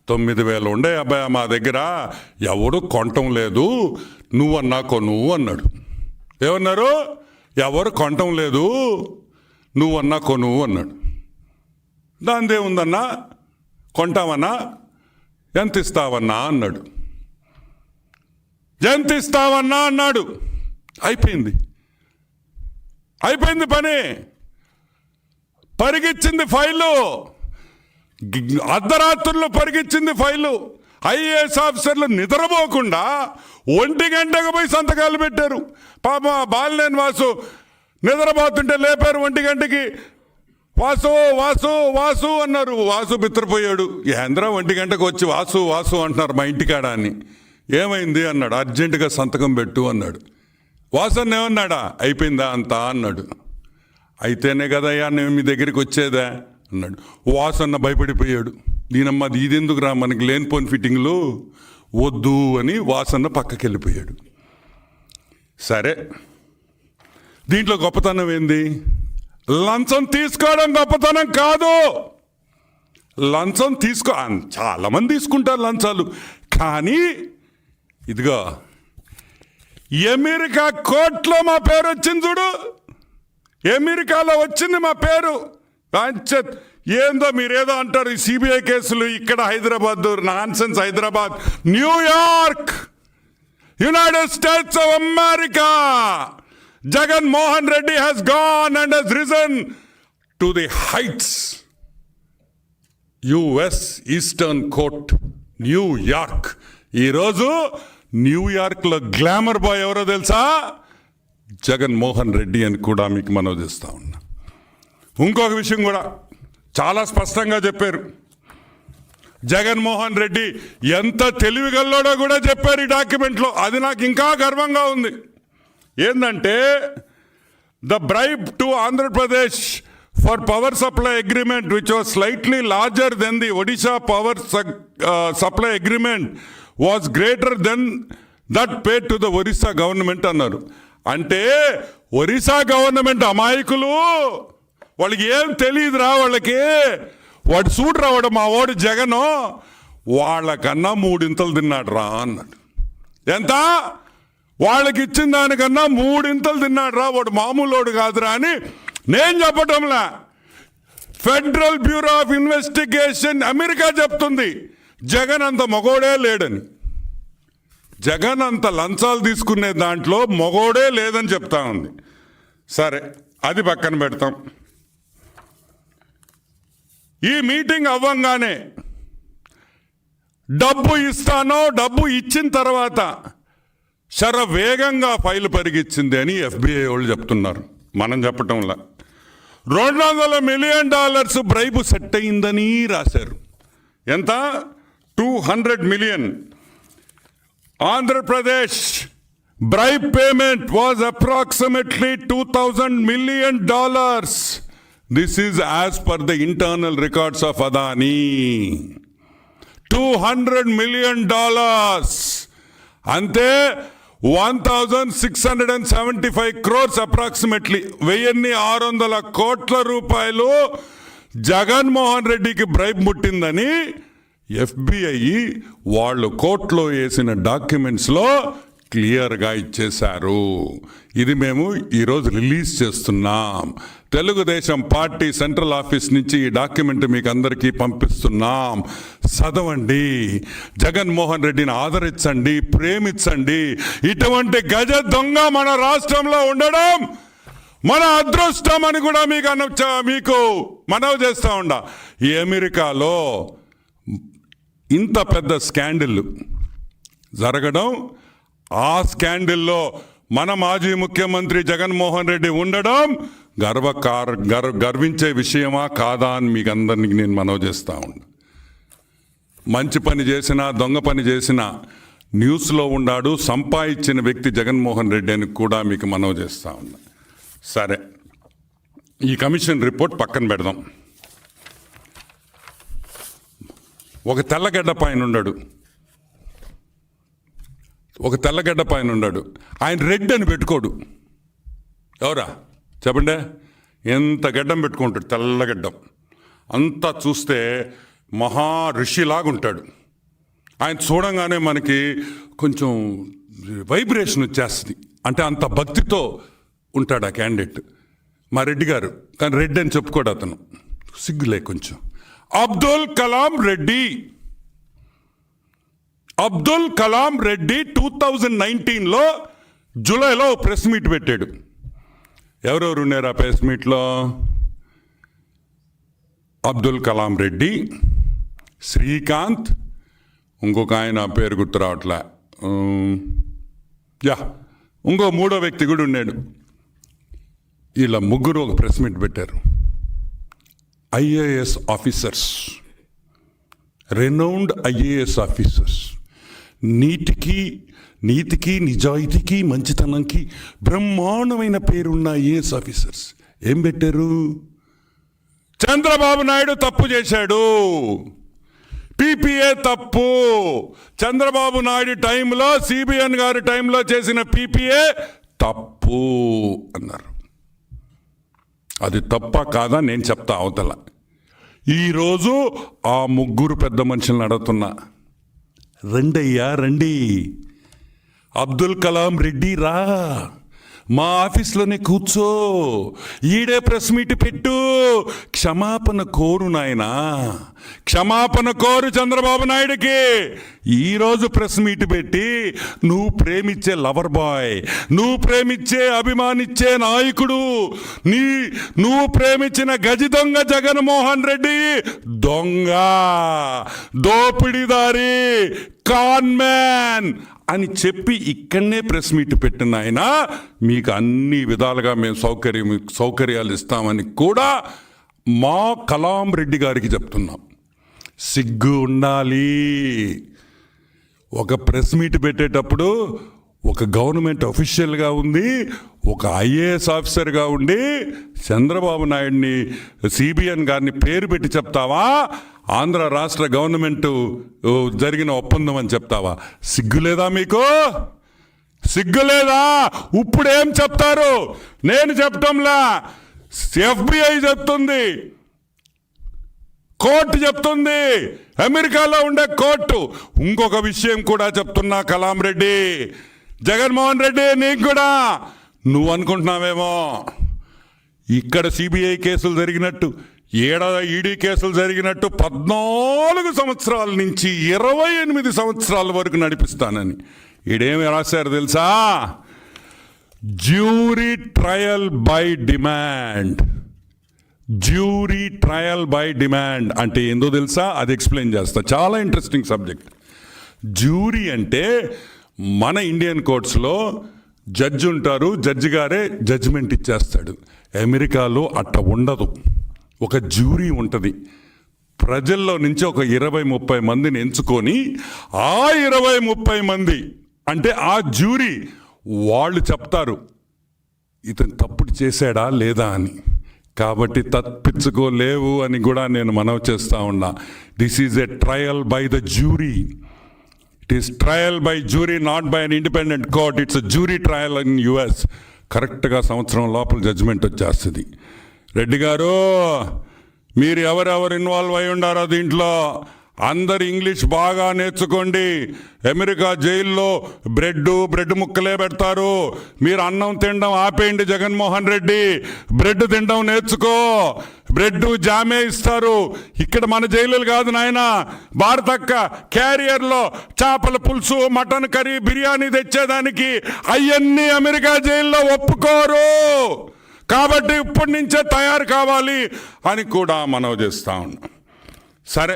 9,000 ఉండే అబ్బాయి మా దగ్గర, ఎవడు కొనటం లేదు, నువ్వన్నా కొను అన్నాడు. ఏమన్నారు? ఎవరు కొనటం లేదు, నువ్వన్నా కొను అన్నాడు. దానిదేముందన్నా, కొంటామన్నా, ఎంత ఇస్తావన్నా అన్నాడు. ఎంత ఇస్తావన్నా అన్నాడు. అయిపోయింది పని. పరిగిచ్చింది ఫైలు, అర్ధరాత్రుల్లో పరిగిచ్చింది ఫైలు. ఐఏఎస్ ఆఫీసర్లు నిద్రపోకుండా 1 గంటకు పోయి సంతకాలు పెట్టారు. పాప బాలినేని వాసు నిద్రపోతుంటే లేపారు 1 గంటకి. వాసు వాసు వాసు అన్నారు. వాసు బిత్రపోయాడు. ఏంద్రా 1 గంటకు వచ్చి వాసు వాసు అంటున్నారు మా ఇంటికాడ అని. ఏమైంది అన్నాడు. అర్జెంటుగా సంతకం పెట్టు అన్నాడు. వాసన్న ఏమన్నాడా? అయిపోయిందా అంతా అన్నాడు. అయితేనే కదయ్యా నేను మీ దగ్గరికి వచ్చేదా అన్నాడు. వాసన్న భయపడిపోయాడు. దీనమ్మ ఇదెందుకు రా, మనకి లేనిపోని ఫిట్టింగ్లు వద్దు అని వాసన్న పక్కకి వెళ్ళిపోయాడు. సరే, దీంట్లో గొప్పతనం ఏంది? లంచం తీసుకోవడం గొప్పతనం కాదు. లంచం చాలామంది తీసుకుంటారు లంచాలు. కానీ ఇదిగో అమెరికా కోర్టులో మా పేరు వచ్చింది చూడు. అమెరికాలో వచ్చింది మా పేరు. ఏందో మీరేదో అంటారు ఈ సిబిఐ కేసులు, ఇక్కడ Hyderabad nonsense. Hyderabad, New York, United states of America. Jagan Mohan Reddy has gone and has risen to the heights. US Eastern Court, New York. ఈరోజు న్యూయార్క్లో గ్లామర్ బాయ్ ఎవరో తెలుసా? జగన్మోహన్ రెడ్డి అని కూడా మీకు మనవి చేస్తా ఉన్నా. ఇంకొక విషయం కూడా చాలా స్పష్టంగా చెప్పారు. జగన్మోహన్ రెడ్డి ఎంత తెలివిగల్లోడో కూడా చెప్పారు ఈ డాక్యుమెంట్లో. అది నాకు ఇంకా గర్వంగా ఉంది. ఏంటంటే, the bribe to Andhra Pradesh for power supply agreement which was slightly larger than the Odisha power supply agreement was greater than that paid to the Orissa government అన్నారు. అంటే ఒరిస్సా గవర్నమెంట్ అమాయకులు, వాళ్ళకి ఏం తెలియదురా, వాళ్ళకి వాడు సూట్ రావడం మా వాడు జగను వాళ్ళకన్నా 3 ఇంతలు తిన్నాడు రా అన్నాడు. ఎంత? వాళ్ళకి ఇచ్చిన దానికన్నా 3 ఇంతలు తిన్నాడు రా, వాడు మామూలోడు కాదురా అని నేను చెప్పటంలా, federal bureau of investigation America చెప్తుంది. జగన్ అంత మగోడే లేడని. జగన్ అంత లంచాలు తీసుకునే దాంట్లో మగోడే లేదని చెప్తా ఉంది. సరే, అది పక్కన పెడతాం. ఈ మీటింగ్ అవ్వంగానే డబ్బు ఇస్తానో, డబ్బు ఇచ్చిన తర్వాత శరవేగంగా ఫైలు పరిగిచ్చింది అని FBI వాళ్ళు చెప్తున్నారు, మనం చెప్పటంలా. $200 మిలియన్ బ్రైబు సెట్ అయిందని రాశారు. ఎంత? 200 million. Andhra Pradesh bribe payment was approximately $2,000 million. This is as per the internal records of Adani. $200 million. అంతే 1,675 crores అప్రాక్సిమేట్లీ, 1,600 కోట్ల రూపాయలు జగన్మోహన్ రెడ్డికి బ్రైబ్ ముట్టిందని FBI వాళ్ళు కోర్టులో వేసిన డాక్యుమెంట్స్లో క్లియర్గా ఇచ్చేశారు. ఇది మేము ఈరోజు రిలీజ్ చేస్తున్నాం. తెలుగుదేశం పార్టీ సెంట్రల్ ఆఫీస్ నుంచి ఈ డాక్యుమెంట్ మీకు అందరికీ పంపిస్తున్నాం. చదవండి, జగన్మోహన్ రెడ్డిని ఆదరించండి, ప్రేమించండి. ఇటువంటి గజ దొంగ మన రాష్ట్రంలో ఉండడం మన అదృష్టం అని కూడా మీకు మనవి చేస్తూ ఉండ. ఈ అమెరికాలో ఇంత పెద్ద స్కాండిల్ జరగడం, ఆ స్కాండిల్లో మన మాజీ ముఖ్యమంత్రి జగన్మోహన్ రెడ్డి ఉండడం గర్వించే విషయమా కాదా అని మీకు అందరికీ నేను మనవి చేస్తూ ఉన్నా. మంచి పని చేసినా, దొంగ పని చేసినా న్యూస్లో ఉన్నాడు, సంపాదించిన వ్యక్తి జగన్మోహన్ రెడ్డి అని కూడా మీకు మనవి చేస్తూ ఉన్నా. సరే, ఈ కమిషన్ రిపోర్ట్ పక్కన పెడదాం. ఒక తెల్లగడ్డ పైన ఉన్నాడు, ఆయన రెడ్ అని పెట్టుకోడు. ఎవరా చెప్పండి? ఎంత గడ్డం పెట్టుకుంటాడు, తెల్లగడ్డం అంతా చూస్తే మహా ఋషిలాగా ఉంటాడు. ఆయన చూడంగానే మనకి కొంచెం వైబ్రేషన్ వచ్చేస్తుంది. అంటే అంత భక్తితో ఉంటాడు ఆ క్యాండిడేట్ మా రెడ్డి గారు. కానీ రెడ్డి అని చెప్పుకోడు అతను, సిగ్గులే కొంచెం. అబ్దుల్ కలాం రెడ్డి 2019లో జూలైలో ప్రెస్ మీట్ పెట్టాడు. ఎవరెవరు ఉన్నారు ఆ ప్రెస్ మీట్లో? అబ్దుల్ కలాం రెడ్డి, శ్రీకాంత్, ఇంకొక ఆయన పేరు గుర్తు రావట్లే, ఇంకో మూడో వ్యక్తి కూడా ఉన్నాడు. ఇలా ముగ్గురు ఒక ప్రెస్ మీట్ పెట్టారు. IAS officers, renowned IAS officers, నీతికి నిజాయితీకి మంచితనంకి బ్రహ్మాండమైన పేరున్న ఐఏఎస్ ఆఫీసర్స్ ఏం పెట్టారు? చంద్రబాబు నాయుడు తప్పు చేశాడు, పీపీఏ తప్పు, చంద్రబాబు నాయుడు టైంలో సిబిఎన్ గారి టైంలో చేసిన పీపీఏ తప్పు అన్నారు. అది తప్ప కాదా నేను చెప్తా అవతల. ఈరోజు ఆ ముగ్గురు పెద్ద మనుషులను అడుగుతున్నా, రండయ్యా రండి, అబ్దుల్ కలాం రెడ్డి రా, మా ఆఫీస్లోనే కూర్చో, ఈడే ప్రెస్ మీట్ పెట్టు, క్షమాపణ కోరు నాయనా, క్షమాపణ కోరు చంద్రబాబు నాయుడికి. ఈరోజు ప్రెస్ మీట్ పెట్టి నువ్వు ప్రేమించే లవర్ బాయ్, నువ్వు ప్రేమించే అభిమానించే నాయకుడు, నువ్వు ప్రేమించిన గజి దొంగ జగన్మోహన్ రెడ్డి దొంగ, దోపిడీదారి, కాన్మ్యాన్ అని చెప్పి ఇక్కడనే ప్రెస్ మీట్ పెట్టిన ఆయన మీకు అన్ని విధాలుగా మేము సౌకర్యాలు ఇస్తామని కూడా మా కలాం రెడ్డి గారికి చెప్తున్నాం. సిగ్గు ఉండాలి. ఒక ప్రెస్ మీట్ పెట్టేటప్పుడు ఒక గవర్నమెంట్ అఫీషియల్గా ఉంది, ఒక ఐఏఎస్ ఆఫీసర్గా ఉండి చంద్రబాబు నాయుడిని, సిబిఎన్ గారిని పేరు పెట్టి చెప్తావా? ఆంధ్ర రాష్ట్ర గవర్నమెంట్ జరిగిన ఒప్పందం అని చెప్తావా? సిగ్గులేదా మీకు? సిగ్గులేదా? ఇప్పుడేం చెప్తారు? నేను చెప్పటంలా, FBI చెప్తుంది, కోర్టు చెప్తుంది, అమెరికాలో ఉండే కోర్టు. ఇంకొక విషయం కూడా చెప్తున్నా కలాం రెడ్డి, జగన్మోహన్ రెడ్డి, నీకు కూడా నువ్వు అనుకుంటున్నావేమో ఇక్కడ సిబిఐ కేసులు జరిగినట్టు, ఈడీ కేసులు జరిగినట్టు 14 సంవత్సరాల నుంచి 28 సంవత్సరాల వరకు నడిపిస్తానని. ఈడేమి రాశారు తెలుసా? Jury trial by demand. Jury trial by demand అంటే ఏందో తెలుసా? అది ఎక్స్ప్లెయిన్ చేస్తా. చాలా ఇంట్రెస్టింగ్ సబ్జెక్ట్. జ్యూరీ అంటే మన ఇండియన్ కోర్ట్స్లో జడ్జి ఉంటారు, జడ్జి గారే జడ్జిమెంట్ ఇచ్చేస్తాడు. అమెరికాలో అట్ట ఉండదు. ఒక జ్యూరీ ఉంటుంది. ప్రజల్లో నుంచి ఒక 20-30 మందిని ఎంచుకొని ఆ 20-30 మంది అంటే ఆ జ్యూరీ వాళ్ళు చెప్తారు ఇతను తప్పుడు చేశాడా లేదా అని. కాబట్టి తప్పించుకోలేవు అని కూడా నేను మనవి చేస్తూ ఉన్నా. This is a trial by the jury. It is trial by jury, not by an independent court. It's a jury trial in US. కరెక్ట్గా సంవత్సరం లోపల జడ్జిమెంట్ వచ్చేస్తుంది. రెడ్డి గారు, మీరు ఎవరెవరు ఇన్వాల్వ్ అయి ఉండారో దీంట్లో అందరు ఇంగ్లీష్ బాగా నేర్చుకోండి. అమెరికా జైల్లో బ్రెడ్ ముక్కలే పెడతారు. మీరు అన్నం తినడం ఆపేయండి జగన్మోహన్ రెడ్డి. బ్రెడ్ తినడం నేర్చుకో. బ్రెడ్ జామే ఇస్తారు. ఇక్కడ మన జైలులు కాదు నాయన. భారతక్క క్యారియర్లో చేపల పులుసు, మటన్ కర్రీ, బిర్యానీ తెచ్చేదానికి అవన్నీ అమెరికా జైల్లో ఒప్పుకోరు. కాబట్టి ఇప్పటి నుంచే తయారు కావాలి అని కూడా మనవి చేస్తూ ఉన్నాం. సరే,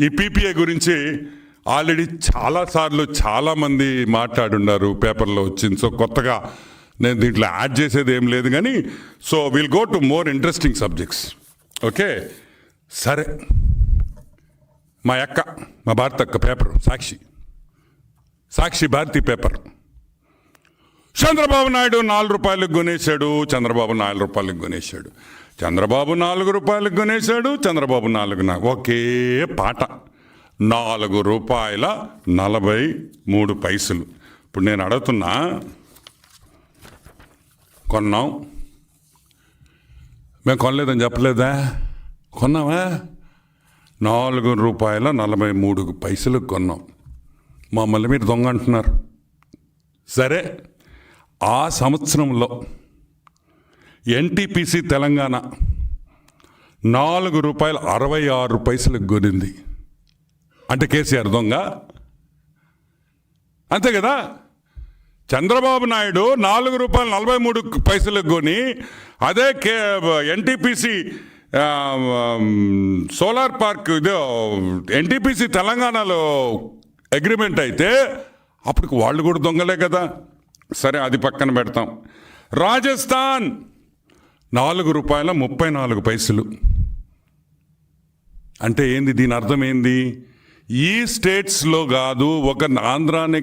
ఈ పీపీఏ గురించి ఆల్రెడీ చాలాసార్లు చాలామంది మాట్లాడున్నారు, పేపర్లో వచ్చింది. సో కొత్తగా నేను దీంట్లో యాడ్ చేసేది ఏం లేదు కానీ, so will go to more interesting subjects. Okay, సరే, మా భారతక్క పేపర్ సాక్షి భారతి పేపర్, చంద్రబాబు నాయుడు 4 రూపాయలకు కొనేశాడు, చంద్రబాబు 4 రూపాయలకు కొనేశాడు, చంద్రబాబు 4 రూపాయలకు కొనేశాడు, చంద్రబాబు 4. ఒకే పాట, 4 రూపాయల 43 పైసలు. ఇప్పుడు నేను అడుగుతున్నా, కొన్నాం, మేము కొనలేదని చెప్పలేదా? కొన్నావా? ₹4.43 కొన్నాం. మమ్మల్ని మీరు దొంగ అంటున్నారు. సరే, ఆ సంవత్సరంలో ఎన్టీపీసీ తెలంగాణ ₹4.66 కొనింది. అంటే కేసీఆర్ దొంగ అంతే కదా. చంద్రబాబు నాయుడు ₹4.43 కొని అదే ఎన్టీపీసీ సోలార్ పార్క్ ఇదో ఎన్టీపీసీ తెలంగాణలో అగ్రిమెంట్ అయితే అప్పటికి వాళ్ళు కూడా దొంగలే కదా. సరే, అది పక్కన పెడతాం. రాజస్థాన్ ₹4.34. అంటే ఏంది, దీని అర్థం ఏంది? ఈ స్టేట్స్లో కాదు, ఒక ఆంధ్రాని